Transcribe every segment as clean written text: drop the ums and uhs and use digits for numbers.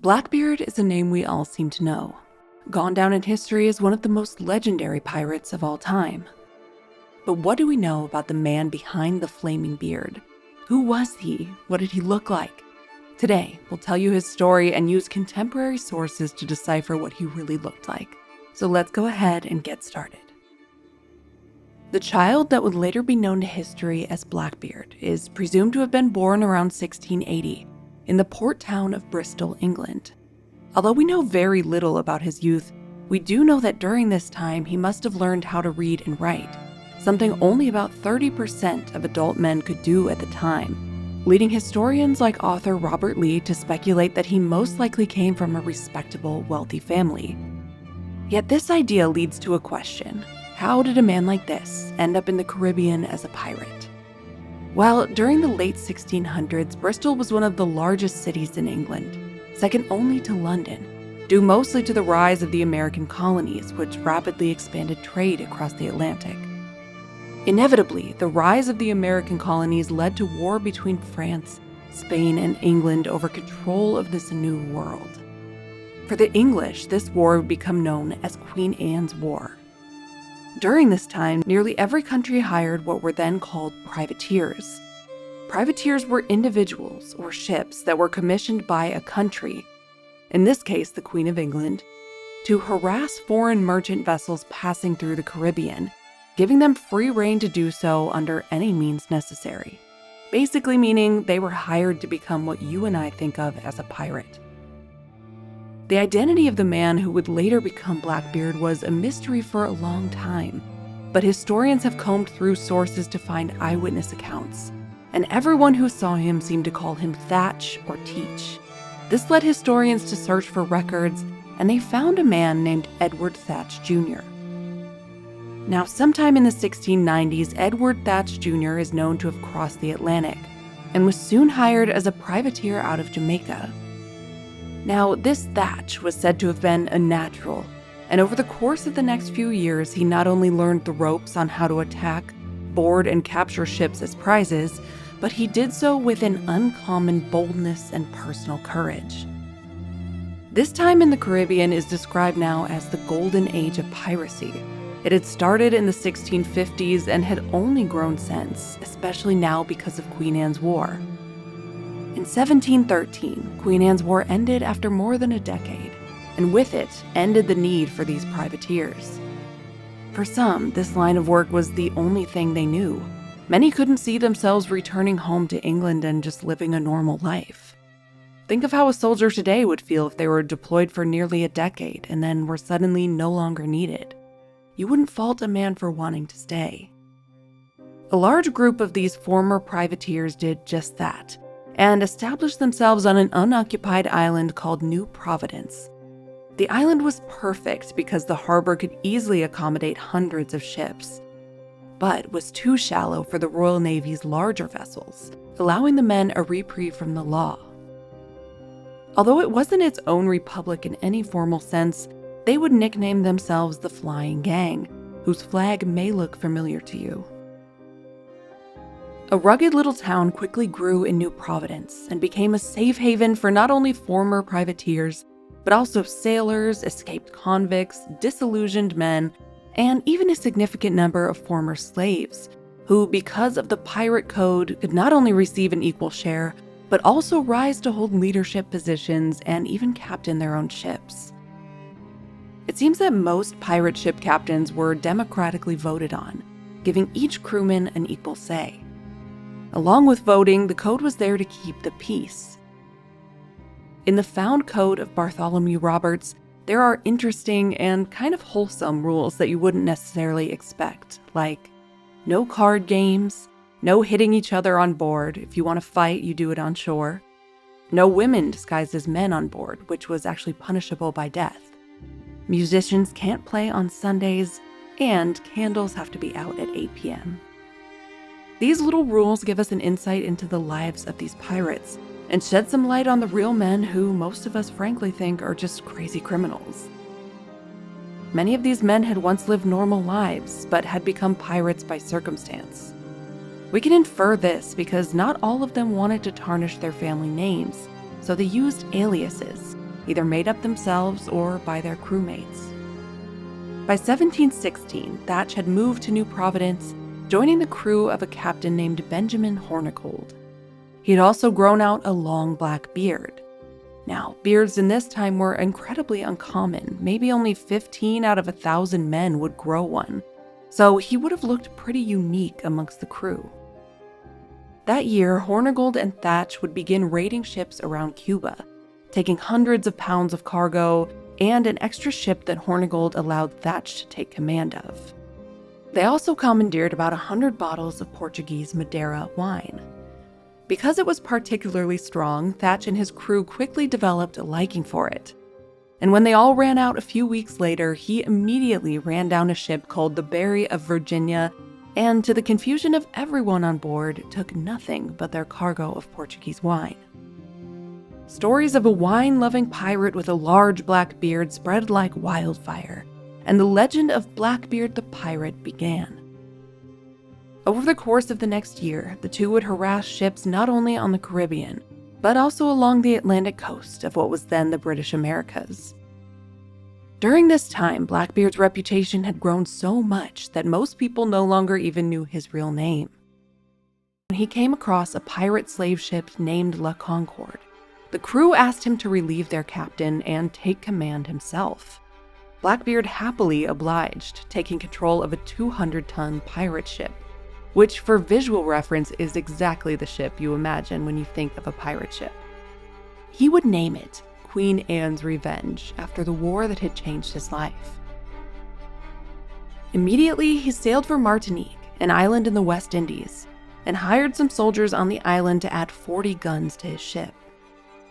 Blackbeard is a name we all seem to know, gone down in history as one of the most legendary pirates of all time. But what do we know about the man behind the flaming beard? Who was he? What did he look like? Today, we'll tell you his story and use contemporary sources to decipher what he really looked like. So let's go ahead and get started. The child that would later be known to history as Blackbeard is presumed to have been born around 1680 in the port town of Bristol, England. Although we know very little about his youth, we do know that during this time he must have learned how to read and write, something only about 30% of adult men could do at the time, leading historians like author Robert Lee to speculate that he most likely came from a respectable, wealthy family. Yet this idea leads to a question. How did a man like this end up in the Caribbean as a pirate? Well, during the late 1600s, Bristol was one of the largest cities in England, second only to London, due mostly to the rise of the American colonies, which rapidly expanded trade across the Atlantic. Inevitably, the rise of the American colonies led to war between France, Spain, and England over control of this new world. For the English, this war would become known as Queen Anne's War. During this time, nearly every country hired what were then called privateers. Privateers were individuals or ships that were commissioned by a country, in this case the Queen of England, to harass foreign merchant vessels passing through the Caribbean, giving them free rein to do so under any means necessary. Basically meaning they were hired to become what you and I think of as a pirate. The identity of the man who would later become Blackbeard was a mystery for a long time, but historians have combed through sources to find eyewitness accounts, and everyone who saw him seemed to call him Thatch or Teach. This led historians to search for records, and they found a man named Edward Thatch Jr. Now, sometime in the 1690s, Edward Thatch Jr. is known to have crossed the Atlantic, and was soon hired as a privateer out of Jamaica. Now, this Thatch was said to have been a natural, and over the course of the next few years, he not only learned the ropes on how to attack, board, and capture ships as prizes, but he did so with an uncommon boldness and personal courage. This time in the Caribbean is described now as the golden age of piracy. It had started in the 1650s and had only grown since, especially now because of Queen Anne's War. In 1713, Queen Anne's War ended after more than a decade, and with it ended the need for these privateers. For some, this line of work was the only thing they knew. Many couldn't see themselves returning home to England and just living a normal life. Think of how a soldier today would feel if they were deployed for nearly a decade and then were suddenly no longer needed. You wouldn't fault a man for wanting to stay. A large group of these former privateers did just that, and established themselves on an unoccupied island called New Providence. The island was perfect because the harbor could easily accommodate hundreds of ships, but was too shallow for the Royal Navy's larger vessels, allowing the men a reprieve from the law. Although it wasn't its own republic in any formal sense, they would nickname themselves the Flying Gang, whose flag may look familiar to you. A rugged little town quickly grew in New Providence and became a safe haven for not only former privateers, but also sailors, escaped convicts, disillusioned men, and even a significant number of former slaves, who, because of the pirate code, could not only receive an equal share, but also rise to hold leadership positions and even captain their own ships. It seems that most pirate ship captains were democratically voted on, giving each crewman an equal say. Along with voting, the code was there to keep the peace. In the found code of Bartholomew Roberts, there are interesting and kind of wholesome rules that you wouldn't necessarily expect, like no card games, no hitting each other on board. If you want to fight, you do it on shore. No women disguised as men on board, which was actually punishable by death. Musicians can't play on Sundays, and candles have to be out at 8 p.m. These little rules give us an insight into the lives of these pirates and shed some light on the real men who most of us frankly think are just crazy criminals. Many of these men had once lived normal lives, but had become pirates by circumstance. We can infer this because not all of them wanted to tarnish their family names, so they used aliases, either made up themselves or by their crewmates. By 1716, Thatch had moved to New Providence, joining the crew of a captain named Benjamin Hornigold. He had also grown out a long black beard. Now, beards in this time were incredibly uncommon. Maybe only 15 out of 1,000 men would grow one, so he would have looked pretty unique amongst the crew. That year, Hornigold and Thatch would begin raiding ships around Cuba, taking hundreds of pounds of cargo and an extra ship that Hornigold allowed Thatch to take command of. They also commandeered about 100 bottles of Portuguese Madeira wine. Because it was particularly strong, Thatch and his crew quickly developed a liking for it. And when they all ran out a few weeks later, he immediately ran down a ship called the Berry of Virginia, and to the confusion of everyone on board, took nothing but their cargo of Portuguese wine. Stories of a wine-loving pirate with a large black beard spread like wildfire, and the legend of Blackbeard the Pirate began. Over the course of the next year, the two would harass ships not only on the Caribbean, but also along the Atlantic coast of what was then the British Americas. During this time, Blackbeard's reputation had grown so much that most people no longer even knew his real name. When he came across a pirate slave ship named La Concorde, the crew asked him to relieve their captain and take command himself. Blackbeard happily obliged, taking control of a 200-ton pirate ship, which for visual reference is exactly the ship you imagine when you think of a pirate ship. He would name it Queen Anne's Revenge after the war that had changed his life. Immediately, he sailed for Martinique, an island in the West Indies, and hired some soldiers on the island to add 40 guns to his ship.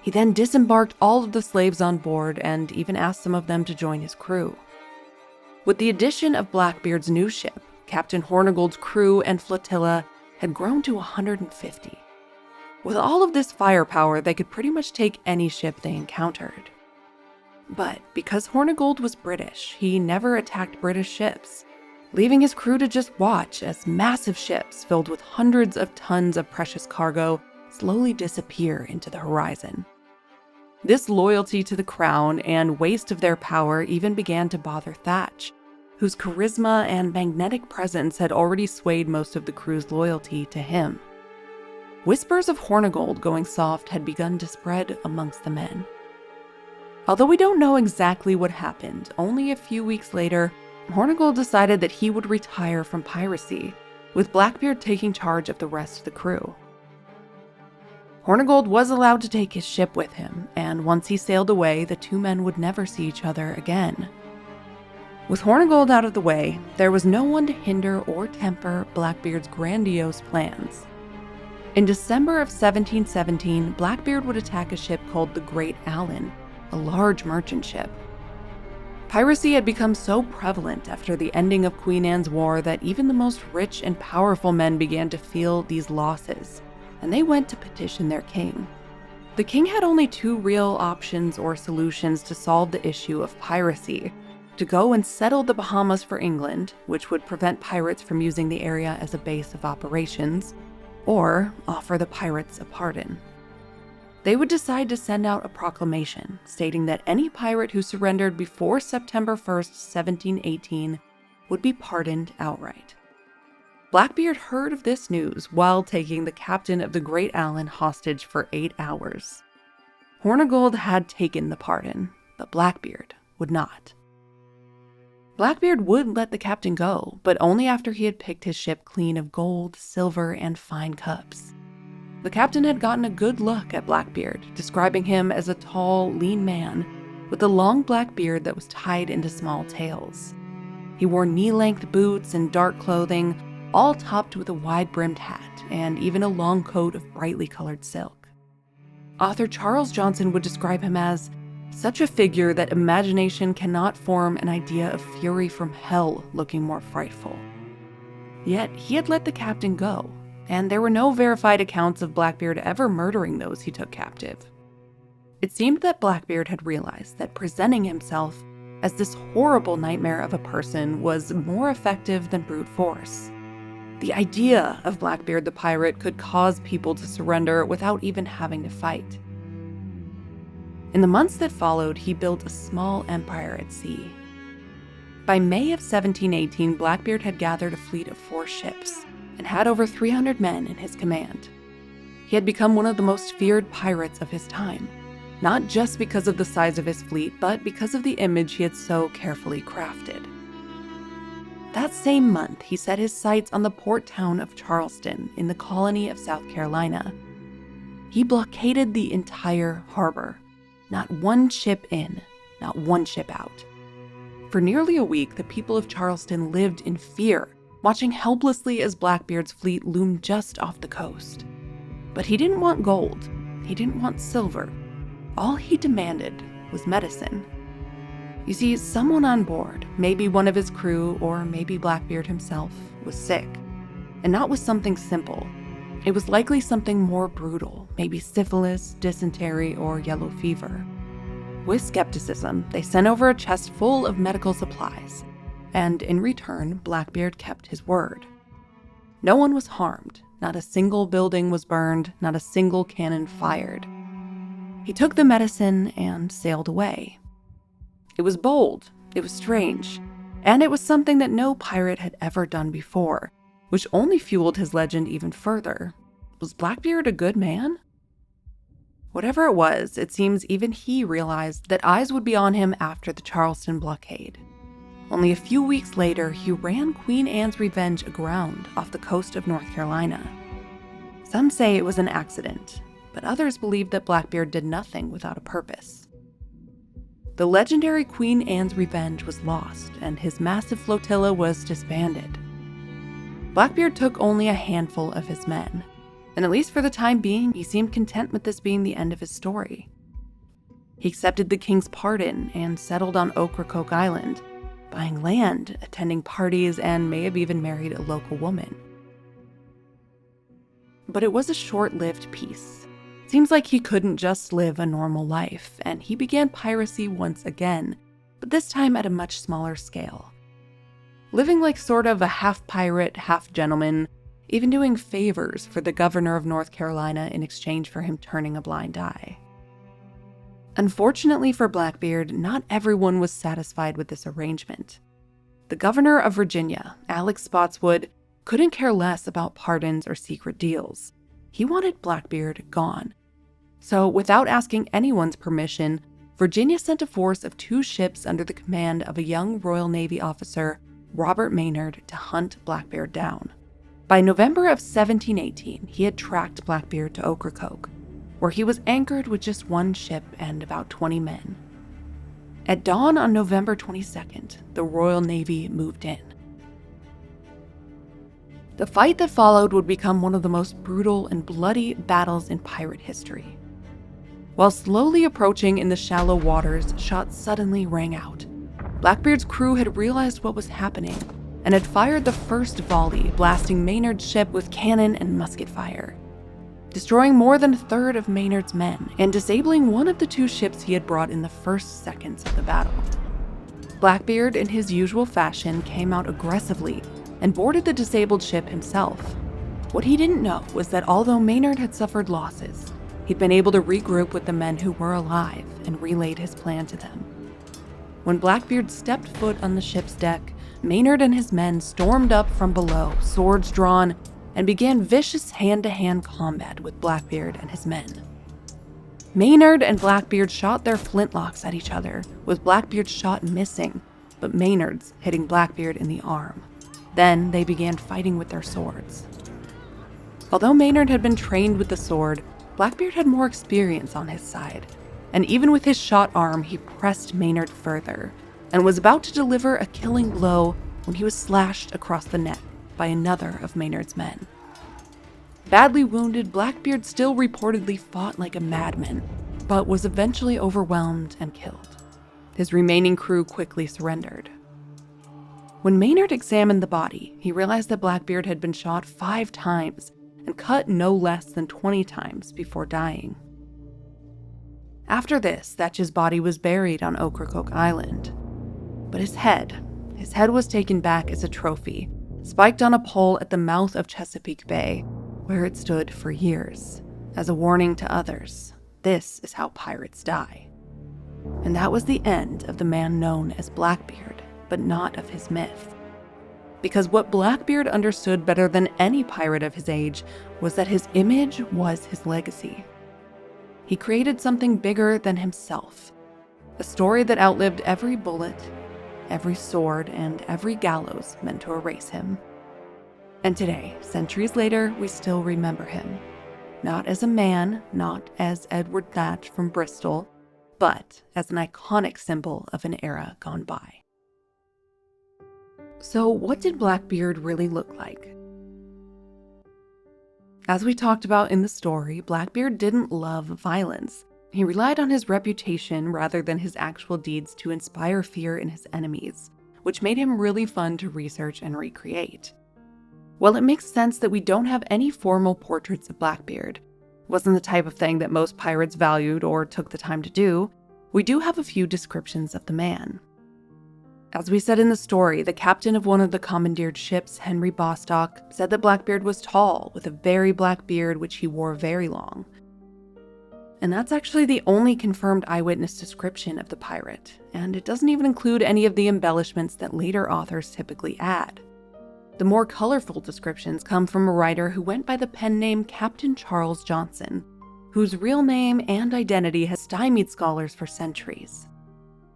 He then disembarked all of the slaves on board and even asked some of them to join his crew. With the addition of Blackbeard's new ship, Captain Hornigold's crew and flotilla had grown to 150. With all of this firepower, they could pretty much take any ship they encountered. But because Hornigold was British, he never attacked British ships, leaving his crew to just watch as massive ships filled with hundreds of tons of precious cargo slowly disappear into the horizon. This loyalty to the crown and waste of their power even began to bother Thatch, whose charisma and magnetic presence had already swayed most of the crew's loyalty to him. Whispers of Hornigold going soft had begun to spread amongst the men. Although we don't know exactly what happened, only a few weeks later, Hornigold decided that he would retire from piracy, with Blackbeard taking charge of the rest of the crew. Hornigold was allowed to take his ship with him, and once he sailed away, the two men would never see each other again. With Hornigold out of the way, there was no one to hinder or temper Blackbeard's grandiose plans. In December of 1717, Blackbeard would attack a ship called the Great Allen, a large merchant ship. Piracy had become so prevalent after the ending of Queen Anne's War that even the most rich and powerful men began to feel these losses, and they went to petition their king. The king had only two real options or solutions to solve the issue of piracy: to go and settle the Bahamas for England, which would prevent pirates from using the area as a base of operations, or offer the pirates a pardon. They would decide to send out a proclamation stating that any pirate who surrendered before September 1st, 1718 would be pardoned outright. Blackbeard heard of this news while taking the captain of the Great Allen hostage for 8 hours. Hornigold had taken the pardon, but Blackbeard would not. Blackbeard would let the captain go, but only after he had picked his ship clean of gold, silver, and fine cups. The captain had gotten a good look at Blackbeard, describing him as a tall, lean man with a long black beard that was tied into small tails. He wore knee-length boots and dark clothing, all topped with a wide-brimmed hat and even a long coat of brightly colored silk. Author Charles Johnson would describe him as such a figure that imagination cannot form an idea of fury from hell looking more frightful. Yet he had let the captain go, and there were no verified accounts of Blackbeard ever murdering those he took captive. It seemed that Blackbeard had realized that presenting himself as this horrible nightmare of a person was more effective than brute force. The idea of Blackbeard the Pirate could cause people to surrender without even having to fight. In the months that followed, he built a small empire at sea. By May of 1718, Blackbeard had gathered a fleet of 4 ships and had over 300 men in his command. He had become one of the most feared pirates of his time, not just because of the size of his fleet, but because of the image he had so carefully crafted. That same month, he set his sights on the port town of Charleston in the colony of South Carolina. He blockaded the entire harbor. Not one ship in, not one ship out. For nearly a week, the people of Charleston lived in fear, watching helplessly as Blackbeard's fleet loomed just off the coast. But he didn't want gold. He didn't want silver. All he demanded was medicine. You see, someone on board, maybe one of his crew or maybe Blackbeard himself, was sick. And not with something simple. It was likely something more brutal, maybe syphilis, dysentery, or yellow fever. With skepticism, they sent over a chest full of medical supplies, and in return, Blackbeard kept his word. No one was harmed, not a single building was burned, not a single cannon fired. He took the medicine and sailed away. It was bold, it was strange, and it was something that no pirate had ever done before, which only fueled his legend even further. Was Blackbeard a good man? Whatever it was, it seems even he realized that eyes would be on him after the Charleston blockade. Only a few weeks later, he ran Queen Anne's Revenge aground off the coast of North Carolina. Some say it was an accident, but others believe that Blackbeard did nothing without a purpose. The legendary Queen Anne's Revenge was lost, and his massive flotilla was disbanded. Blackbeard took only a handful of his men, and at least for the time being, he seemed content with this being the end of his story. He accepted the king's pardon and settled on Ocracoke Island, buying land, attending parties, and may have even married a local woman. But it was a short-lived peace. Seems like he couldn't just live a normal life, and he began piracy once again, but this time at a much smaller scale. Living like sort of a half-pirate, half-gentleman, even doing favors for the governor of North Carolina in exchange for him turning a blind eye. Unfortunately for Blackbeard, not everyone was satisfied with this arrangement. The governor of Virginia, Alex Spotswood, couldn't care less about pardons or secret deals. He wanted Blackbeard gone. So, without asking anyone's permission, Virginia sent a force of 2 ships under the command of a young Royal Navy officer, Robert Maynard, to hunt Blackbeard down. By November of 1718, he had tracked Blackbeard to Ocracoke, where he was anchored with just 1 ship and about 20 men. At dawn on November 22nd, the Royal Navy moved in. The fight that followed would become one of the most brutal and bloody battles in pirate history. While slowly approaching in the shallow waters, shots suddenly rang out. Blackbeard's crew had realized what was happening and had fired the first volley, blasting Maynard's ship with cannon and musket fire, destroying more than a third of Maynard's men and disabling one of the 2 ships he had brought in the first seconds of the battle. Blackbeard, in his usual fashion, came out aggressively and boarded the disabled ship himself. What he didn't know was that although Maynard had suffered losses, he'd been able to regroup with the men who were alive and relayed his plan to them. When Blackbeard stepped foot on the ship's deck, Maynard and his men stormed up from below, swords drawn, and began vicious hand-to-hand combat with Blackbeard and his men. Maynard and Blackbeard shot their flintlocks at each other, with Blackbeard's shot missing, but Maynard's hitting Blackbeard in the arm. Then they began fighting with their swords. Although Maynard had been trained with the sword, Blackbeard had more experience on his side, and even with his shot arm, he pressed Maynard further, and was about to deliver a killing blow when he was slashed across the neck by another of Maynard's men. Badly wounded, Blackbeard still reportedly fought like a madman, but was eventually overwhelmed and killed. His remaining crew quickly surrendered. When Maynard examined the body, he realized that Blackbeard had been shot 5 times and cut no less than 20 times before dying. After this, Thatch's body was buried on Ocracoke Island. But his head was taken back as a trophy, spiked on a pole at the mouth of Chesapeake Bay, where it stood for years, as a warning to others. This is how pirates die. And that was the end of the man known as Blackbeard, but not of his myth. Because what Blackbeard understood better than any pirate of his age was that his image was his legacy. He created something bigger than himself, a story that outlived every bullet, every sword, and every gallows meant to erase him. And today, centuries later, we still remember him. Not as a man, not as Edward Thatch from Bristol, but as an iconic symbol of an era gone by. So what did Blackbeard really look like? As we talked about in the story, Blackbeard didn't love violence. He relied on his reputation rather than his actual deeds to inspire fear in his enemies, which made him really fun to research and recreate. While it makes sense that we don't have any formal portraits of Blackbeard, it wasn't the type of thing that most pirates valued or took the time to do, we do have a few descriptions of the man. As we said in the story, the captain of one of the commandeered ships, Henry Bostock, said that Blackbeard was tall, with a very black beard which he wore very long. And that's actually the only confirmed eyewitness description of the pirate, and it doesn't even include any of the embellishments that later authors typically add. The more colorful descriptions come from a writer who went by the pen name Captain Charles Johnson, whose real name and identity has stymied scholars for centuries.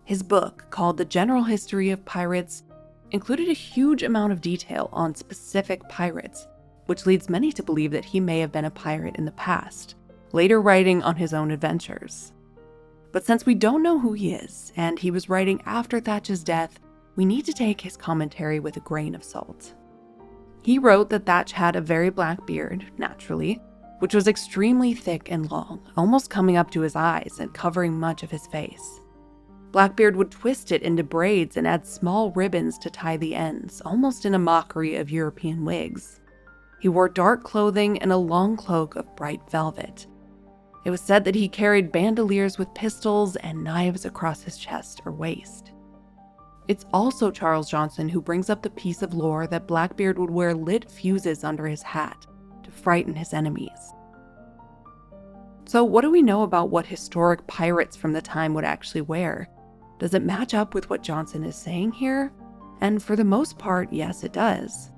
His book, called The General History of Pirates, included a huge amount of detail on specific pirates, which leads many to believe that he may have been a pirate in the past, later writing on his own adventures. But since we don't know who he is, and he was writing after Thatch's death, we need to take his commentary with a grain of salt. He wrote that Thatch had a very black beard, naturally, which was extremely thick and long, almost coming up to his eyes and covering much of his face. Blackbeard would twist it into braids and add small ribbons to tie the ends, almost in a mockery of European wigs. He wore dark clothing and a long cloak of bright velvet. It was said that he carried bandoliers with pistols and knives across his chest or waist. It's also Charles Johnson who brings up the piece of lore that Blackbeard would wear lit fuses under his hat to frighten his enemies. So what do we know about what historic pirates from the time would actually wear? Does it match up with what Johnson is saying here? And for the most part, yes, it does.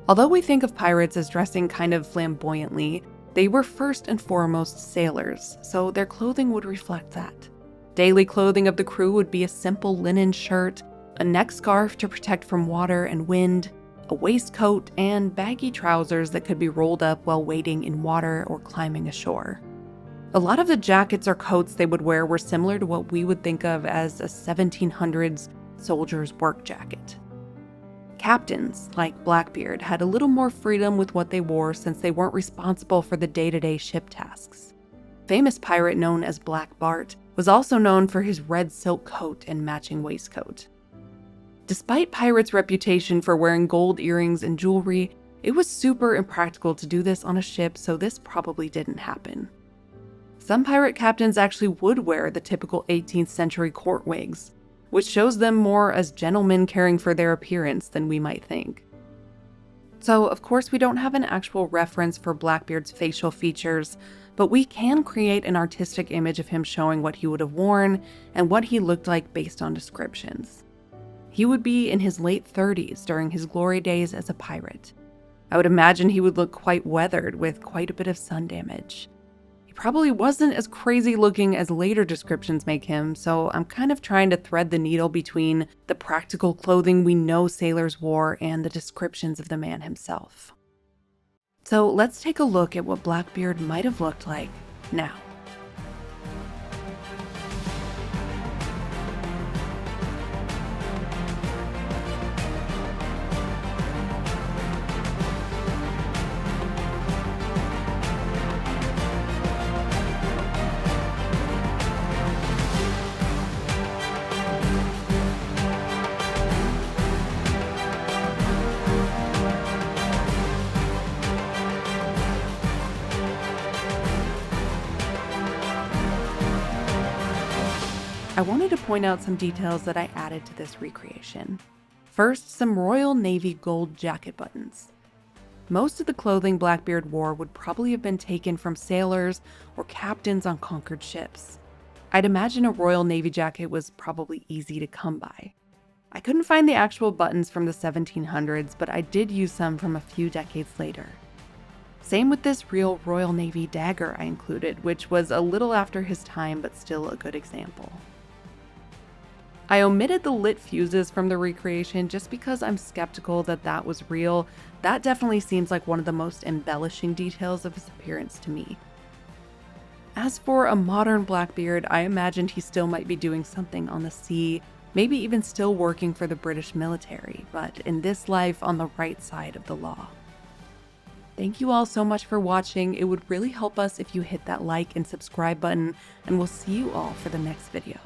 Although we think of pirates as dressing kind of flamboyantly, they were first and foremost sailors, so their clothing would reflect that. Daily clothing of the crew would be a simple linen shirt, a neck scarf to protect from water and wind, a waistcoat, and baggy trousers that could be rolled up while wading in water or climbing ashore. A lot of the jackets or coats they would wear were similar to what we would think of as a 1700s soldier's work jacket. Captains, like Blackbeard, had a little more freedom with what they wore since they weren't responsible for the day-to-day ship tasks. A famous pirate known as Black Bart was also known for his red silk coat and matching waistcoat. Despite pirates' reputation for wearing gold earrings and jewelry, it was super impractical to do this on a ship, so this probably didn't happen. Some pirate captains actually would wear the typical 18th century court wigs, which shows them more as gentlemen caring for their appearance than we might think. So, of course, we don't have an actual reference for Blackbeard's facial features, but we can create an artistic image of him showing what he would have worn and what he looked like based on descriptions. He would be in his late 30s during his glory days as a pirate. I would imagine he would look quite weathered with quite a bit of sun damage. He probably wasn't as crazy looking as later descriptions make him, so I'm kind of trying to thread the needle between the practical clothing we know sailors wore and the descriptions of the man himself. So let's take a look at what Blackbeard might have looked like now. I wanted to point out some details that I added to this recreation. First, some Royal Navy gold jacket buttons. Most of the clothing Blackbeard wore would probably have been taken from sailors or captains on conquered ships. I'd imagine a Royal Navy jacket was probably easy to come by. I couldn't find the actual buttons from the 1700s, but I did use some from a few decades later. Same with this real Royal Navy dagger I included, which was a little after his time, but still a good example. I omitted the lit fuses from the recreation just because I'm skeptical that that was real. That definitely seems like one of the most embellishing details of his appearance to me. As for a modern Blackbeard, I imagined he still might be doing something on the sea, maybe even still working for the British military, but in this life on the right side of the law. Thank you all so much for watching. It would really help us if you hit that like and subscribe button, and we'll see you all for the next video.